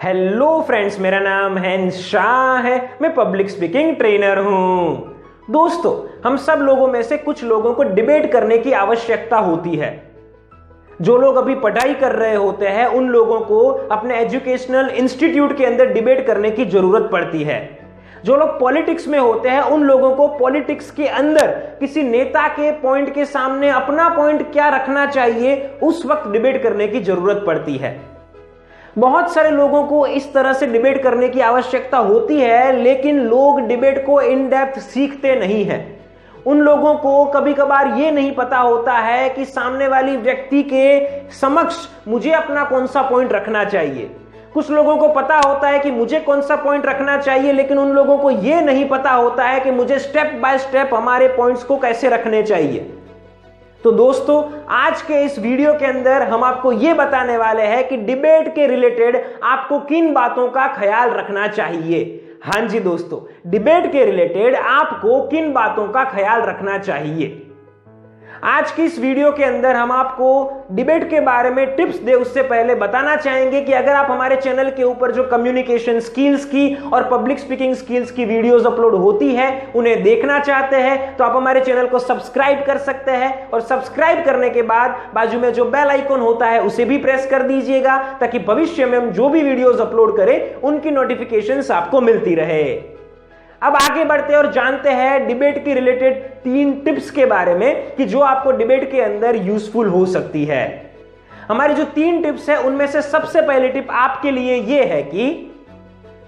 Hello friends, मेरा नाम है शाह है। मैं पब्लिक स्पीकिंग ट्रेनर हूं। दोस्तों, हम सब लोगों में से कुछ लोगों को डिबेट करने की आवश्यकता होती है। जो लोग अभी पढ़ाई कर रहे होते हैं उन लोगों को अपने एजुकेशनल इंस्टीट्यूट के अंदर डिबेट करने की जरूरत पड़ती है। जो लोग पॉलिटिक्स में होते हैं उन लोगों को पॉलिटिक्स के अंदर किसी नेता के पॉइंट के सामने अपना पॉइंट क्या रखना चाहिए उस वक्त डिबेट करने की जरूरत पड़ती है। बहुत सारे लोगों को इस तरह से डिबेट करने की आवश्यकता होती है, लेकिन लोग डिबेट को इन डेप्थ सीखते नहीं हैं। उन लोगों को कभी कभार ये नहीं पता होता है कि सामने वाली व्यक्ति के समक्ष मुझे अपना कौन सा पॉइंट रखना चाहिए। कुछ लोगों को पता होता है कि मुझे कौन सा पॉइंट रखना चाहिए, लेकिन उन लोगों को यह नहीं पता होता है कि मुझे स्टेप बाय स्टेप हमारे पॉइंट्स को कैसे रखने चाहिए। तो दोस्तों, आज के इस वीडियो के अंदर हम आपको यह बताने वाले हैं कि डिबेट के रिलेटेड आपको किन बातों का ख्याल रखना चाहिए। हाँ जी दोस्तों, डिबेट के रिलेटेड आपको किन बातों का ख्याल रखना चाहिए। आज की इस वीडियो के अंदर हम आपको डिबेट के बारे में टिप्स दे उससे पहले बताना चाहेंगे कि अगर आप हमारे चैनल के ऊपर जो कम्युनिकेशन स्किल्स की और पब्लिक स्पीकिंग स्किल्स की वीडियोस अपलोड होती है उन्हें देखना चाहते हैं तो आप हमारे चैनल को सब्सक्राइब कर सकते हैं, और सब्सक्राइब करने के बाद बाजू में जो बेल आइकन होता है उसे भी प्रेस कर दीजिएगा ताकि भविष्य में हम जो भी वीडियोस अपलोड करें उनकी नोटिफिकेशंस आपको मिलती रहे। अब आगे बढ़ते और जानते हैं डिबेट की रिलेटेड 3 टिप्स के बारे में कि जो आपको डिबेट के अंदर यूजफुल हो सकती है। हमारी जो 3 टिप्स है उनमें से सबसे पहली टिप आपके लिए यह है कि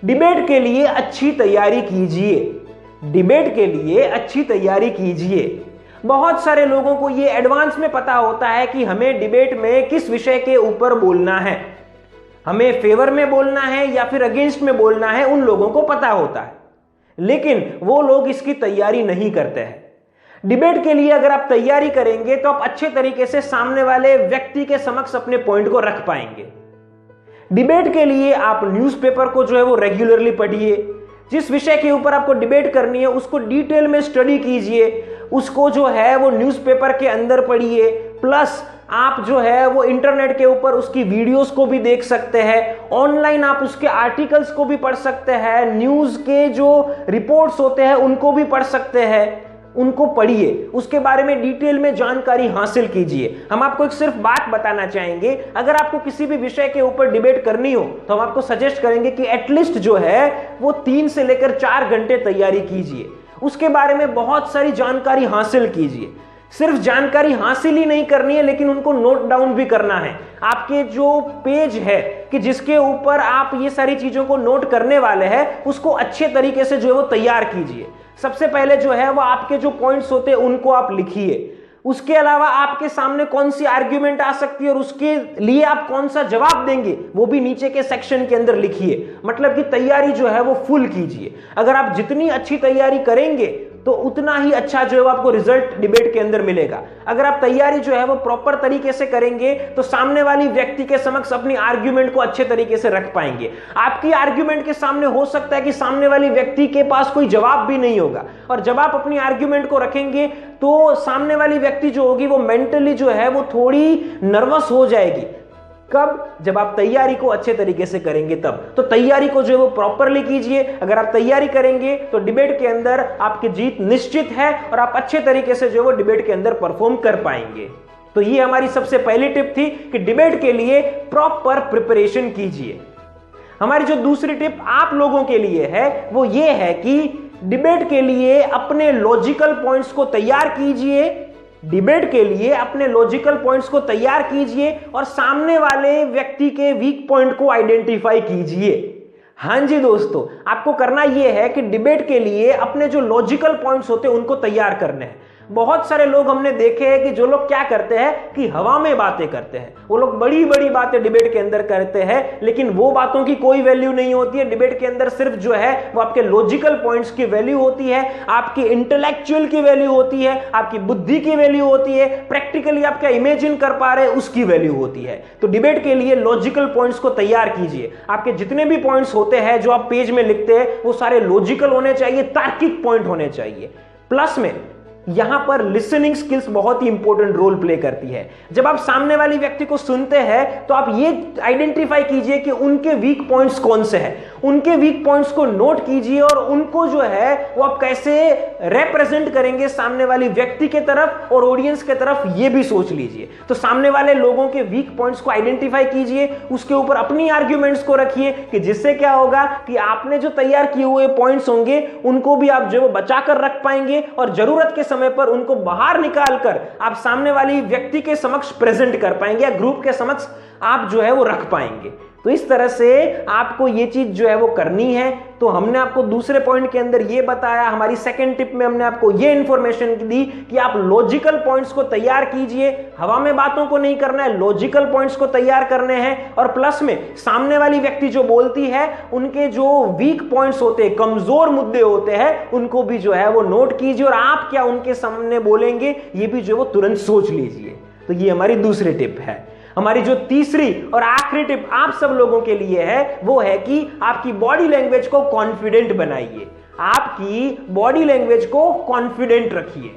डिबेट के लिए अच्छी तैयारी कीजिए। डिबेट के लिए अच्छी तैयारी कीजिए। बहुत सारे लोगों को यह एडवांस में पता होता है कि हमें डिबेट में किस विषय के ऊपर बोलना है, हमें फेवर में बोलना है या फिर अगेंस्ट में बोलना है, उन लोगों को पता होता है, लेकिन वो लोग इसकी तैयारी नहीं करते हैं। डिबेट के लिए अगर आप तैयारी करेंगे तो आप अच्छे तरीके से सामने वाले व्यक्ति के समक्ष अपने पॉइंट को रख पाएंगे। डिबेट के लिए आप न्यूज़पेपर को जो है वो रेगुलरली पढ़िए। जिस विषय के ऊपर आपको डिबेट करनी है उसको डिटेल में स्टडी कीजिए, उसको जो है वो न्यूज़पेपर के अंदर पढ़िए। प्लस आप जो है वो इंटरनेट के ऊपर उसकी वीडियोस को भी देख सकते हैं, ऑनलाइन आप उसके आर्टिकल्स को भी पढ़ सकते हैं, न्यूज़ के जो रिपोर्ट्स होते हैं उनको भी पढ़ सकते हैं। उनको पढ़िए, उसके बारे में डिटेल में जानकारी हासिल कीजिए। हम आपको एक सिर्फ बात बताना चाहेंगे, अगर आपको किसी भी विषय के ऊपर डिबेट करनी हो तो हम आपको सजेस्ट करेंगे कि एटलीस्ट जो है वो 3 से लेकर 4 घंटे तैयारी कीजिए। उसके बारे में बहुत सारी जानकारी हासिल कीजिए। सिर्फ जानकारी हासिल ही नहीं करनी है, लेकिन उनको नोट डाउन भी करना है। आपके जो पेज है कि जिसके ऊपर आप ये सारी चीजों को नोट करने वाले हैं उसको अच्छे तरीके से जो है वो तैयार कीजिए। सबसे पहले जो है वो आपके जो पॉइंट्स होते हैं उनको आप लिखिए। उसके अलावा आपके सामने कौन सी आर्ग्यूमेंट आ सकती है और उसके लिए आप कौन सा जवाब देंगे वो भी नीचे के सेक्शन के अंदर लिखिए। मतलब कि तैयारी जो है वो फुल कीजिए। अगर आप जितनी अच्छी तैयारी करेंगे तो उतना ही अच्छा जो है आपको रिजल्ट डिबेट के अंदर मिलेगा। अगर आप तैयारी जो है वो प्रॉपर तरीके से करेंगे तो सामने वाली व्यक्ति के समक्ष अपनी आर्ग्यूमेंट को अच्छे तरीके से रख पाएंगे। आपकी आर्ग्यूमेंट के सामने हो सकता है कि सामने वाली व्यक्ति के पास कोई जवाब भी नहीं होगा, और जब आप अपनी आर्ग्यूमेंट को रखेंगे तो सामने वाली व्यक्ति जो होगी वो मेंटली जो है वो थोड़ी नर्वस हो जाएगी। कब? जब आप तैयारी को अच्छे तरीके से करेंगे तब। तो तैयारी को जो है वो प्रॉपरली कीजिए। अगर आप तैयारी करेंगे तो डिबेट के अंदर आपकी जीत निश्चित है और आप अच्छे तरीके से जो है वो डिबेट के अंदर परफॉर्म कर पाएंगे। तो ये हमारी सबसे पहली टिप थी कि डिबेट के लिए प्रॉपर प्रिपरेशन कीजिए। हमारी जो दूसरी टिप आप लोगों के लिए है वो ये है कि डिबेट के लिए अपने लॉजिकल पॉइंट्स को तैयार कीजिए। डिबेट के लिए अपने लॉजिकल पॉइंट्स को तैयार कीजिए और सामने वाले व्यक्ति के वीक पॉइंट को आइडेंटिफाई कीजिए। हाँ जी दोस्तों, आपको करना यह है कि डिबेट के लिए अपने जो लॉजिकल पॉइंट्स होते हैं उनको तैयार करने हैं। बहुत सारे लोग हमने देखे हैं कि जो लोग क्या करते हैं कि हवा में बातें करते हैं। वो लोग बड़ी बड़ी बातें डिबेट के अंदर करते हैं, लेकिन वो बातों की कोई वैल्यू नहीं होती है। डिबेट के अंदर सिर्फ जो है वो आपके लॉजिकल पॉइंट्स की वैल्यू होती है, आपकी इंटेलेक्चुअल की वैल्यू होती है, आपकी बुद्धि की वैल्यू होती है, प्रैक्टिकली आप क्या इमेजिन कर पा रहे हैं उसकी वैल्यू होती है। तो डिबेट के लिए लॉजिकल पॉइंट्स को तैयार कीजिए। आपके जितने भी पॉइंट्स होते हैं जो आप पेज में लिखते हैं वो सारे लॉजिकल होने चाहिए, तार्किक पॉइंट होने चाहिए। प्लस में यहां पर लिसनिंग स्किल्स बहुत ही इंपॉर्टेंट रोल प्ले करती है। जब आप सामने वाली व्यक्ति को सुनते हैं तो आप ये आइडेंटिफाई कीजिए कि उनके वीक पॉइंट्स कौन से हैं, उनके वीक पॉइंट्स को नोट कीजिए और उनको जो है वो आप कैसे रिप्रेजेंट करेंगे सामने वाली व्यक्ति के तरफ और ऑडियंस के तरफ, ये भी सोच लीजिए। तो सामने वाले लोगों के वीक पॉइंट्स को आइडेंटिफाई कीजिए, उसके ऊपर अपनी आर्ग्यूमेंट्स को रखिए कि जिससे क्या होगा कि आपने जो तैयार किए हुए पॉइंट्स होंगे उनको भी आप जो है बचा कर रख पाएंगे और जरूरत के समय पर उनको बाहर निकाल कर आप सामने वाली व्यक्ति के समक्ष प्रेजेंट कर पाएंगे या ग्रुप के समक्ष आप जो है वो रख पाएंगे। तो इस तरह से आपको ये चीज जो है वो करनी है। तो हमने आपको दूसरे पॉइंट के अंदर ये बताया, हमारी सेकंड टिप में हमने आपको ये इंफॉर्मेशन दी कि आप लॉजिकल पॉइंट्स को तैयार कीजिए, हवा में बातों को नहीं करना है, लॉजिकल पॉइंट्स को तैयार करने हैं और प्लस में सामने वाली व्यक्ति जो बोलती है उनके जो वीक पॉइंट्स होते हैं, कमजोर मुद्दे होते हैं, उनको भी जो है वो नोट कीजिए और आप क्या उनके सामने बोलेंगे ये भी जो है वो तुरंत सोच लीजिए। तो ये हमारी दूसरी टिप है। हमारी जो तीसरी और आखिरी टिप आप सब लोगों के लिए है वो है कि आपकी बॉडी लैंग्वेज को कॉन्फिडेंट बनाइए, आपकी बॉडी लैंग्वेज को कॉन्फिडेंट रखिए।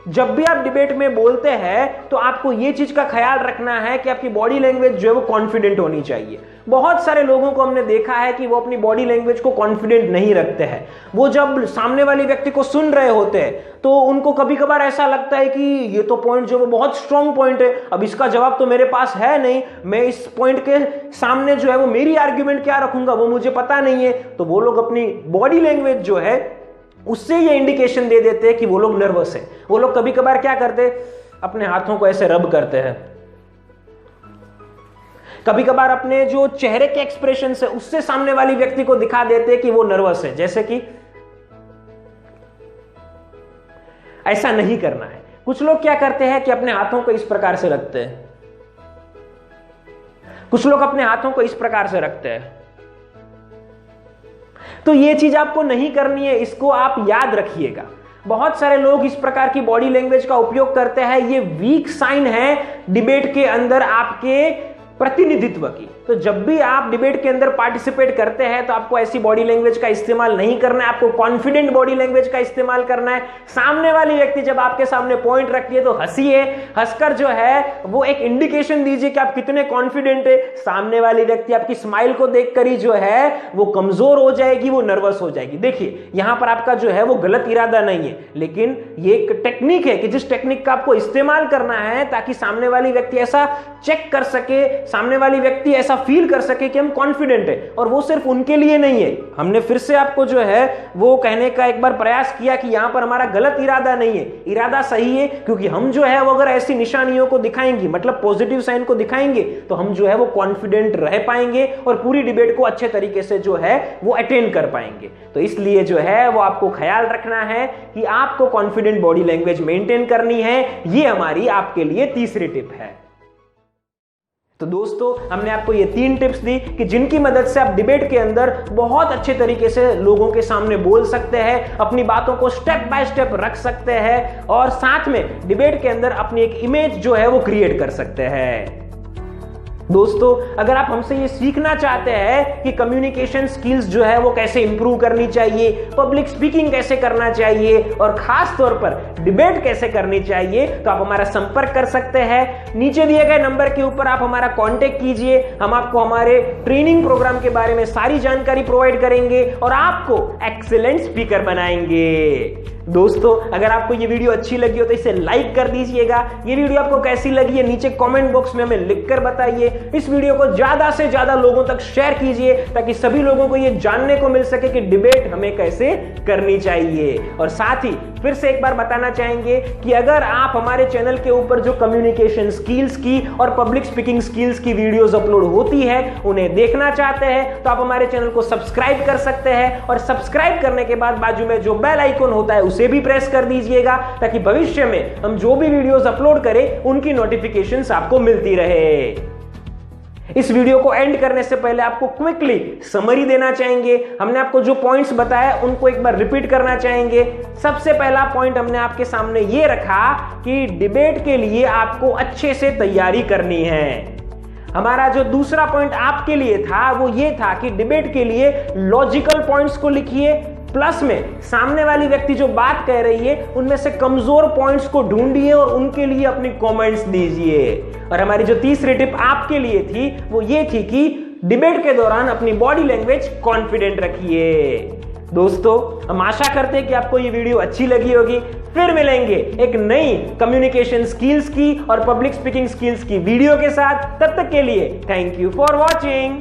जब भी आप डिबेट में बोलते हैं तो आपको यह चीज का ख्याल रखना है कि आपकी बॉडी लैंग्वेज जो है वो कॉन्फिडेंट होनी चाहिए। बहुत सारे लोगों को हमने देखा है कि वो अपनी बॉडी लैंग्वेज को कॉन्फिडेंट नहीं रखते हैं। वो जब सामने वाले व्यक्ति को सुन रहे होते हैं तो उनको कभी कभार ऐसा लगता है कि ये तो पॉइंट जो वो बहुत स्ट्रांग पॉइंट है, अब इसका जवाब तो मेरे पास है नहीं, मैं इस पॉइंट के सामने जो है वो मेरी आर्ग्यूमेंट क्या रखूंगा वो मुझे पता नहीं है। तो वो लोग अपनी बॉडी लैंग्वेज जो है उससे ये इंडिकेशन दे देते हैं कि वो लोग नर्वस है। वो लोग कभी कभार क्या करते हैं, अपने हाथों को ऐसे रब करते हैं, कभी कभार अपने जो चेहरे के एक्सप्रेशन है उससे सामने वाली व्यक्ति को दिखा देते हैं कि वो नर्वस है। जैसे कि ऐसा नहीं करना है। कुछ लोग क्या करते हैं कि अपने हाथों को इस प्रकार से रखते हैं, कुछ लोग अपने हाथों को इस प्रकार से रखते हैं। तो ये चीज आपको नहीं करनी है, इसको आप याद रखिएगा। बहुत सारे लोग इस प्रकार की बॉडी लैंग्वेज का उपयोग करते हैं, ये वीक साइन है डिबेट के अंदर आपके प्रतिनिधित्व की। तो जब भी आप डिबेट के अंदर पार्टिसिपेट करते हैं तो आपको ऐसी बॉडी लैंग्वेज का इस्तेमाल नहीं करना है, आपको कॉन्फिडेंट बॉडी लैंग्वेज का इस्तेमाल करना है। सामने वाली व्यक्ति जब आपके सामने पॉइंट रखती है तो हंसिए, हंसकर जो है वो एक इंडिकेशन दीजिए कि आप कितने कॉन्फिडेंट है। सामने वाली व्यक्ति आपकी स्माइल को देखकर ही जो है वो कमजोर हो जाएगी, वो नर्वस हो जाएगी। देखिए यहां पर आपका जो है वो गलत इरादा नहीं है, लेकिन ये एक टेक्निक है कि जिस टेक्निक का आपको इस्तेमाल करना है ताकि सामने वाली व्यक्ति ऐसा चेक कर सके, सामने वाली व्यक्ति ऐसा फील कर सके कि हम कॉन्फिडेंट है। और वो सिर्फ उनके लिए नहीं है, हमने फिर से आपको जो है वो कहने का एक बार प्रयास किया कि यहां पर हमारा गलत इरादा नहीं है, इरादा सही है। क्योंकि हम जो है वो अगर ऐसी निशानियों को दिखाएंगे, मतलब पॉजिटिव साइन को दिखाएंगे, तो हम जो है वो कॉन्फिडेंट रह पाएंगे और पूरी डिबेट को अच्छे तरीके से जो है वो अटेंड कर पाएंगे। तो इसलिए जो है वो आपको ख्याल रखना है कि आपको कॉन्फिडेंट बॉडी लैंग्वेज मेंटेन करनी है। ये हमारी आपके लिए तीसरी टिप है। तो दोस्तों हमने आपको ये 3 टिप्स दी कि जिनकी मदद से आप डिबेट के अंदर बहुत अच्छे तरीके से लोगों के सामने बोल सकते हैं, अपनी बातों को स्टेप बाय स्टेप रख सकते हैं और साथ में डिबेट के अंदर अपनी एक इमेज जो है वो क्रिएट कर सकते हैं। दोस्तों अगर आप हमसे ये सीखना चाहते हैं कि कम्युनिकेशन स्किल्स जो है वो कैसे इंप्रूव करनी चाहिए, पब्लिक स्पीकिंग कैसे करना चाहिए और खास तौर पर डिबेट कैसे करनी चाहिए, तो आप हमारा संपर्क कर सकते हैं। नीचे दिए गए नंबर के ऊपर आप हमारा कांटेक्ट कीजिए, हम आपको हमारे ट्रेनिंग प्रोग्राम के बारे में सारी जानकारी प्रोवाइड करेंगे और आपको एक्सीलेंट स्पीकर बनाएंगे। दोस्तों अगर आपको ये वीडियो अच्छी लगी हो तो इसे लाइक कर दीजिएगा। ये वीडियो आपको कैसी लगी है नीचे कमेंट बॉक्स में हमें लिखकर बताइए। इस वीडियो को ज्यादा से ज्यादा लोगों तक शेयर कीजिए ताकि सभी लोगों को ये जानने को मिल सके कि डिबेट हमें कैसे करनी चाहिए। और साथ ही फिर से एक बार बताना चाहेंगे कि अगर आप हमारे चैनल के ऊपर जो कम्युनिकेशन स्किल्स की और पब्लिक स्पीकिंग स्किल्स की वीडियोस अपलोड होती है उन्हें देखना चाहते हैं तो आप हमारे चैनल को सब्सक्राइब कर सकते हैं और सब्सक्राइब करने के बाद बाजू में जो बेल आइकन होता है उसे भी प्रेस कर दीजिएगा ताकि भविष्य में हम जो भी वीडियोस अपलोड करें उनकी नोटिफिकेशंस आपको मिलती रहे। इस वीडियो को एंड करने से पहले आपको क्विकली समरी देना चाहेंगे। हमने आपको जो पॉइंट्स बताया उनको एक बार रिपीट करना चाहेंगे। सबसे पहला पॉइंट हमने आपके सामने ये रखा कि डिबेट के लिए आपको अच्छे से तैयारी करनी है। हमारा जो दूसरा पॉइंट आपके लिए था वो ये था कि डिबेट के लिए लॉजिकल पॉइंट्स को लिखिए, प्लस में सामने वाली व्यक्ति जो बात कह रही है उनमें से कमजोर पॉइंट्स को ढूंढिए और उनके लिए अपनी कमेंट्स दीजिए। और हमारी जो तीसरी टिप आपके लिए थी वो ये थी कि डिबेट के दौरान अपनी बॉडी लैंग्वेज कॉन्फिडेंट रखिए। दोस्तों, हम आशा करते हैं कि आपको ये वीडियो अच्छी लगी होगी। फिर मिलेंगे एक नई कम्युनिकेशन स्किल्स की और पब्लिक स्पीकिंग स्किल्स की वीडियो के साथ। तब तक के लिए थैंक यू फॉर वॉचिंग।